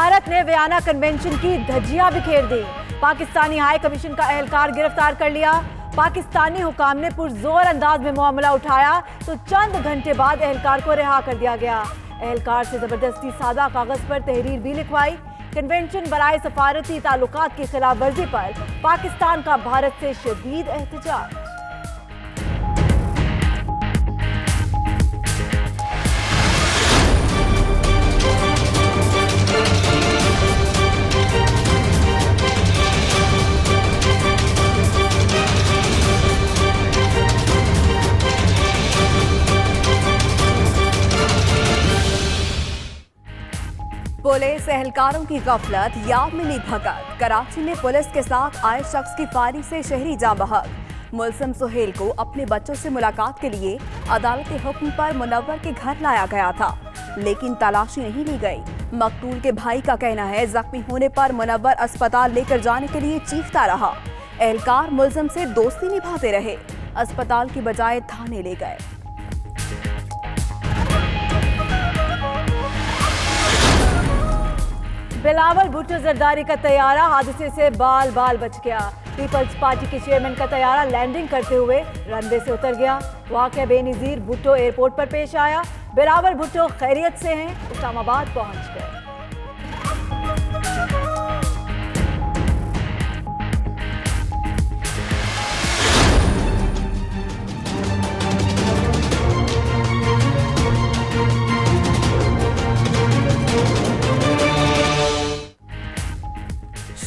भारत ने Vienna convention की धज्जियां बिखेर दी। पाकिस्तानी हाई कमीशन का एहलकार गिरफ्तार कर लिया। पाकिस्तानी हुकाम ने पुरजोर अंदाज में मामला उठाया तो चंद घंटे बाद एहलकार को रिहा कर दिया गया। एहलकार से जबरदस्ती सादा कागज पर तहरीर भी लिखवाई। कन्वेंशन बराए सफारती ताल्लुकात की खिलाफ वर्जी पर पाकिस्तान का भारत से शदीद एहतजाज। पुलिस एहलकारों की गफलत या मिली भगत। कराची में पुलिस के साथ आए शख्स की फायरिंग से शहरी जाँ बहक। मुल्ज़िम सुहेल को अपने बच्चों से मुलाकात के लिए अदालती हुक्म पर मुनव्वर के घर लाया गया था, लेकिन तलाशी नहीं ली गई। मकतूल के भाई का कहना है जख्मी होने पर मुनव्वर अस्पताल लेकर जाने के लिए चीखता रहा। एहलकार मुल्ज़िम से दोस्ती निभाते रहे, अस्पताल की बजाय थाने ले गए। बिलावल भुट्टो जरदारी का तैयारा हादसे से बाल बाल बच गया। पीपल्स पार्टी के चेयरमैन का तैयारा लैंडिंग करते हुए रनवे से उतर गया। वाक़या बेनज़ीर भुट्टो एयरपोर्ट पर पेश आया। बिलावल भुट्टो खैरियत से हैं, इस्लामाबाद पहुंच गए।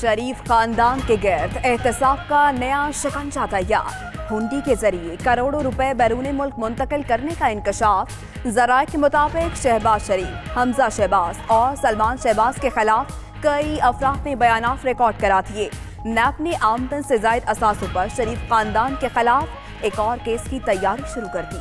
शरीफ खानदान के गिर्द एहतसाब का नया शिकंजा तैयार। हुंडी के जरिए करोड़ों रुपए बैरून मुल्क मुंतकिल करने का इंकशाफ। जराए के मुताबिक शहबाज शरीफ, हमजा शहबाज और सलमान शहबाज के खिलाफ कई अफराद ने बयानात रिकॉर्ड करा दिए। नैब ने आमदन से जायद असासों पर शरीफ खानदान के खिलाफ एक और केस की तैयारी शुरू कर दी।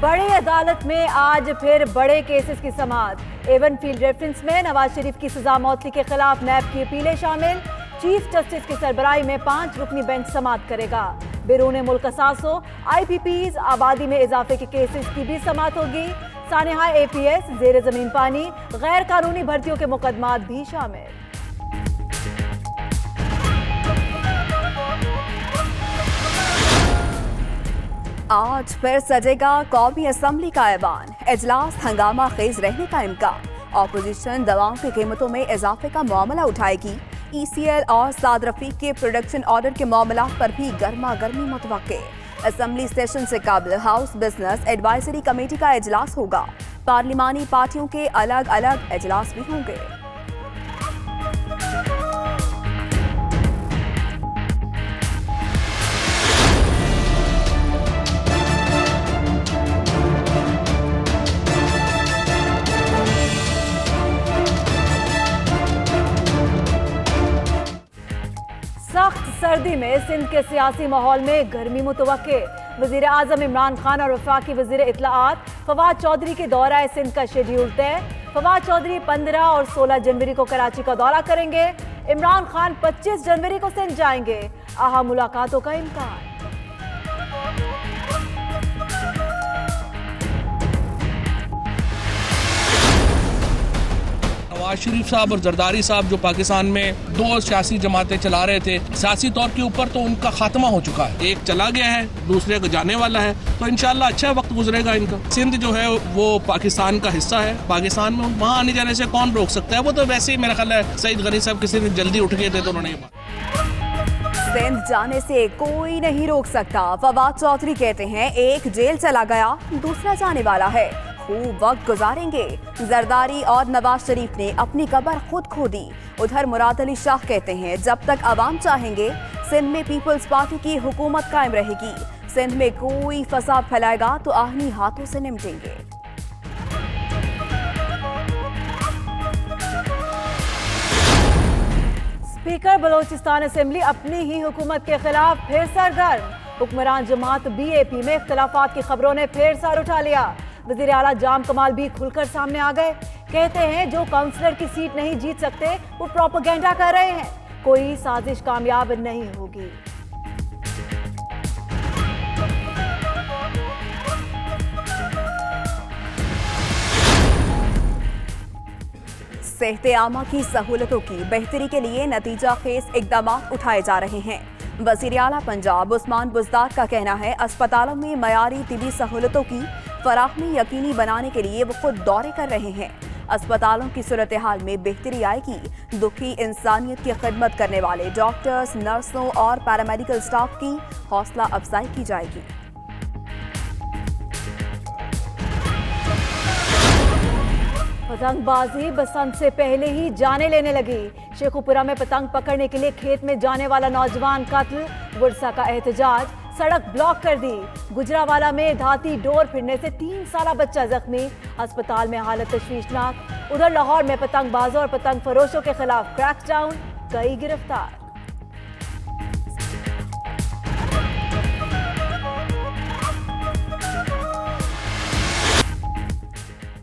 बड़ी अदालत में आज फिर बड़े केसेस की समाअत। एवन फील्ड रेफरेंस में नवाज शरीफ की सजा मौतली के खिलाफ नैब की अपीलें शामिल। चीफ जस्टिस की सरबराही में 5 रुकनी बेंच समाअत करेगा। बैरून मुल्क असासों, IPPs, आबादी में इजाफे के केसेस की भी समाअत होगी। सानेहा APS, जेर जमीन पानी, गैर कानूनी भर्तियों के मुकदमात भी शामिल। आज फिर सजेगा कौमी असम्बली का ऐवान। इजलास हंगामा खेज रहने का इम्कान। ऑपोजिशन दवाओं की कीमतों में इजाफे का मामला उठाएगी। ECL और साद रफीक के प्रोडक्शन ऑर्डर के मामला पर भी गर्मा गर्मी मुतवक्के। असम्बली सेशन से कबल हाउस बिजनेस एडवाइजरी कमेटी का इजलास होगा। पार्लिमानी पार्टियों के अलग अलग इजलास भी होंगे। सख्त सर्दी में सिंध के सियासी माहौल में गर्मी मुतवक्के। वजीर आजम इमरान खान और वफाकी वजीर इत्तलाआत फवाद चौधरी के दौरा सिंध का शेड्यूल तय। फवाद चौधरी 15 और 16 जनवरी को कराची का दौरा करेंगे। इमरान खान 25 जनवरी को सिंध जाएंगे। अहम मुलाकातों का इम्कान। नवाज शरीफ साहब और जरदारी साहब जो पाकिस्तान में 2 सियासी जमातें चला रहे थे, सियासी तौर के ऊपर तो उनका खात्मा हो चुका है। एक चला गया है, दूसरे को जाने वाला है, तो इंशाल्लाह अच्छा वक्त गुजरेगा इनका। सिंध जो है वो पाकिस्तान का हिस्सा है। पाकिस्तान में वहाँ आने जाने से कौन रोक सकता है? वो तो वैसे ही मेरा ख्याल है सईद गनी साहब किसी दिन जल्दी उठ गए थे तो उन्होंने सिंध जाने से कोई नहीं रोक सकता। फवाद चौधरी कहते हैं एक जेल चला गया, दूसरा जाने वाला है, खूब वक्त गुजारेंगे। जरदारी और नवाज शरीफ ने अपनी कब्र खुद खो दी। उधर मुराद अली शाह कहते हैं जब तक अवाम चाहेंगे सिंध में पीपल्स पार्टी की हुकूमत कायम रहेगी। सिंध में कोई फसाद फैलाएगा तो आहनी हाथों से निपटेंगे। स्पीकर बलोचिस्तान असेंबली अपनी ही हुकूमत के खिलाफ फिर सरगर्म। हुक्मरान जमात BAP में इख्तलाफात की खबरों ने फिर सर उठा लिया। वजीर आला जाम कमाल भी खुलकर सामने आ गए। कहते हैं जो काउंसलर की सीट नहीं जीत सकते वो प्रोपेगेंडा कर रहे हैं। कोई साजिश कामयाब नहीं होगी। सेहत आमा की सहूलतों की बेहतरी के लिए नतीजा खेज इकदाम उठाए जा रहे हैं। वज़ीर आला पंजाब उस्मान बुज़दार का कहना है अस्पतालों में मयारी तिबी सहूलतों की फराहमी यकीनी बनाने के लिए वो खुद दौरे कर रहे हैं। अस्पतालों की सूरत हाल में बेहतरी आएगी। दुखी इंसानियत की खिदमत करने वाले डॉक्टर्स, नर्सों और पैरामेडिकल स्टाफ की हौसला अफजाई की जाएगी। पतंगबाजी बसंत से पहले ही जाने लेने लगी। शेखुपुरा में पतंग पकड़ने के लिए खेत में जाने वाला नौजवान कत्ल, गुरसा का एहतजाज, सड़क ब्लॉक कर दी। गुजरावाला में धाती डोर फिरने से 3 साला बच्चा जख्मी, अस्पताल में हालत तशवीशनाक। उधर लाहौर में पतंगबाजों और पतंग फरोशों के खिलाफ क्रैकडाउन, कई गिरफ्तार।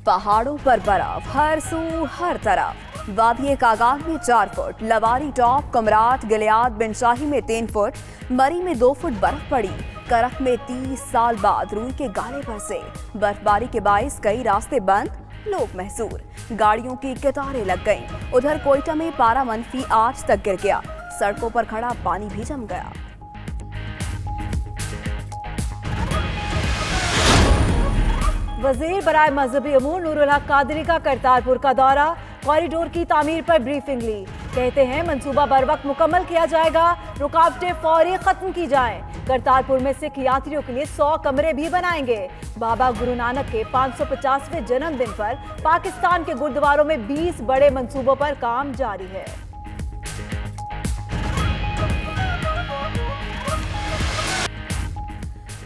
पहाड़ों पर बर्फ हर सू हर तरफ। वादिये कागान में 4 फुट, लवारी टॉप, कमराट, गिलियाद, बिन शाही में 3 फुट, मरी में 2 फुट बर्फ पड़ी। करख में 30 साल बाद रूई के गाले बरसे। बर्फबारी के बाइस कई रास्ते बंद, लोग महसूर। गाड़ियों की कतारें लग गईं। उधर कोयटा में पारा -8 तक गिर गया। सड़कों पर खड़ा पानी भी जम गया। वजीर बराए मजहबी अमूर नूरुल हक कादरी का करतारपुर का दौरा, कॉरिडोर की तामीर पर ब्रीफिंग ली। कहते हैं मंसूबा बर वक्त मुकम्मल किया जाएगा, रुकावटें फौरी खत्म की जाएं। करतारपुर में सिख यात्रियों के लिए 100 कमरे भी बनाएंगे। बाबा गुरु नानक के 550वें जन्मदिन पर पाकिस्तान के गुरुद्वारों में 20 बड़े मंसूबों पर काम जारी है।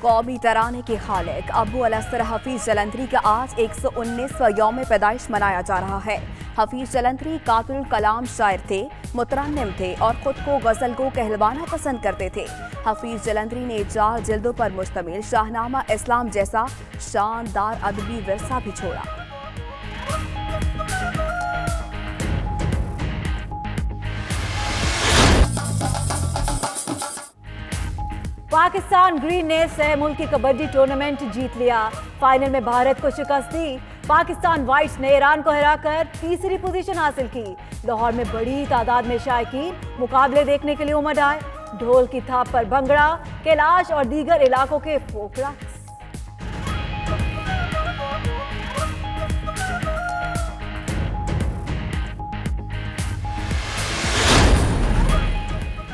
कौमी तराने के खालिक अबू अलअसर हफीज जलंधरी का आज 119वां यौम पैदाइश मनाया जा रहा है। हफीज जलंधरी कातिल कलाम शायर थे, मुतरन्निम थे और खुद को गजल को कहलवाना पसंद करते थे। हफीज जलंधरी ने 4 जिल्दों पर मुश्तमिल शाहनामा इस्लाम जैसा शानदार अदबी विरसा भी छोड़ा। पाकिस्तान ग्रीन ने सह मुल्की कबड्डी टूर्नामेंट जीत लिया। फाइनल में भारत को शिकस्त दी। पाकिस्तान वाइट्स ने ईरान को हराकर तीसरी पोजीशन हासिल की। लाहौर में बड़ी तादाद में शायकीन मुकाबले देखने के लिए उमड़ आए। ढोल की थाप पर भंगड़ा, कैलाश और दीगर इलाकों के फोक रक्स।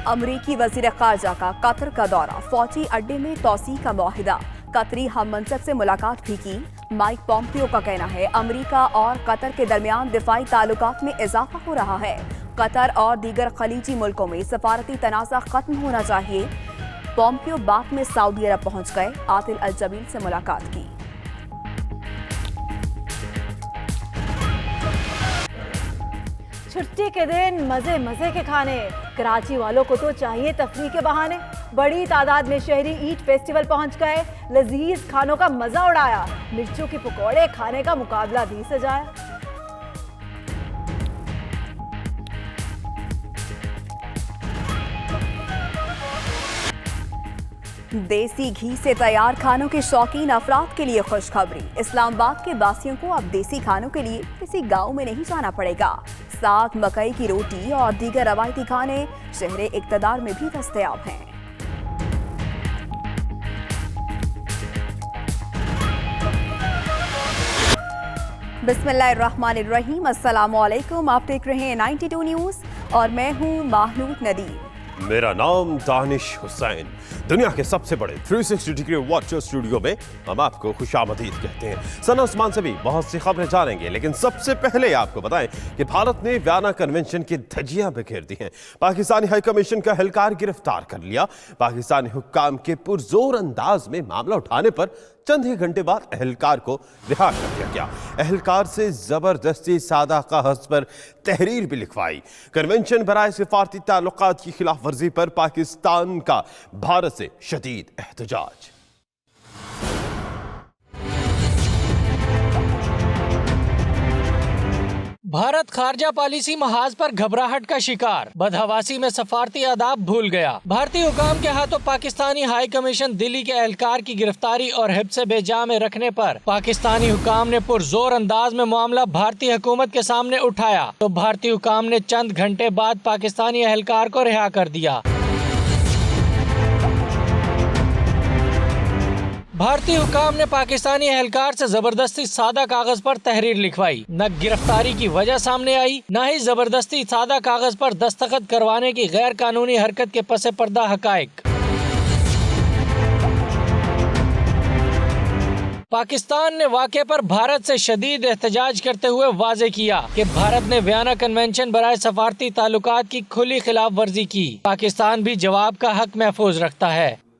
अमरीकी वजीर खारजा का कतर का दौरा, फौजी अड्डे में तोसी का मुआहिदा। कतरी हम मनसब से मुलाकात भी की। माइक पॉम्पियो का कहना है अमरीका और कतर के दरमियान दिफाई ताल्लुकात में इजाफा हो रहा है। कतर और दीगर खलीजी मुल्कों में सफारती तनाज़ा खत्म होना चाहिए। पॉम्पियो बाद में सऊदी अरब पहुंच गए, आदिल अल जबील से मुलाकात की। छुट्टी के दिन मजे मजे के खाने, कराची वालों को तो चाहिए तफरीह के बहाने। बड़ी तादाद में शहरी ईद फेस्टिवल पहुंच गए, लजीज खानों का मजा उड़ाया। मिर्चों के पकौड़े खाने का मुकाबला भी सजाया। देसी घी से तैयार खानों के शौकीन अफराद के लिए खुशखबरी। इस्लामाबाद के वासियों को अब देसी खानों के लिए किसी गांव में नहीं जाना पड़ेगा। साग, मकई की रोटी और दीगर रवायती खाने शहरे इक्तदार में भी दस्तयाब हैं। बिस्मिल्लाहिर्रहमानिर्रहीम, अस्सलामुअलैकुम। आप देख रहे हैं 92 न्यूज़ और मैं हूं माहनूद नदीम। मेरा नाम दानिश हुसैन। दुनिया के सबसे बड़े 360 डिग्री वॉचर स्टूडियो में हम आपको खुशामदीद कहते हैं। सना उस्मान से भी बहुत सी खबरें जानेंगे, लेकिन सबसे पहले आपको बताएं कि भारत ने वियना कन्वेंशन की धज्जियां बिखेर दी हैं। पाकिस्तानी हाई कमीशन का एहलकार गिरफ्तार कर लिया। पाकिस्तानी हुक्काम के पुरजोर अंदाज में मामला उठाने पर चंद ही घंटे बाद एहलकार को रिहा कर दिया गया। एहलकार से जबरदस्ती सादा कागज पर तहरीर भी लिखवाई। कन्वेंशन बराए सिफारती ताल्लुकात की खिलाफ वर्जी पर पाकिस्तान का भारत से शदीद एहतजाज। भारत खारजा पॉलिसी महाज पर घबराहट का शिकार, बदहवासी में सफारती आदाब भूल गया। भारतीय हुकाम के हाथों पाकिस्तानी हाई कमीशन दिल्ली के एहलकार की गिरफ्तारी और हिब्स बेजा में रखने पर पाकिस्तानी हुकाम ने पुरजोर अंदाज में मामला भारतीय हुकूमत के सामने उठाया तो भारतीय हुकाम ने चंद घंटे बाद पाकिस्तानी एहलकार को रिहा कर दिया। भारतीय हुकाम ने पाकिस्तानी एहलकार से जबरदस्ती सादा कागज पर तहरीर लिखवाई। न गिरफ्तारी की वजह सामने आई, न ही जबरदस्ती सादा कागज पर दस्तखत करवाने की गैर कानूनी हरकत के पसे पर्दा हकायक। पाकिस्तान ने वाक़े पर भारत से शदीद एहतजाज करते हुए वाजे किया कि भारत ने वियना कन्वेंशन बराए सफारती ताल्लुकात की खुली खिलाफ वर्जी की। पाकिस्तान भी जवाब का हक महफूज रखता है।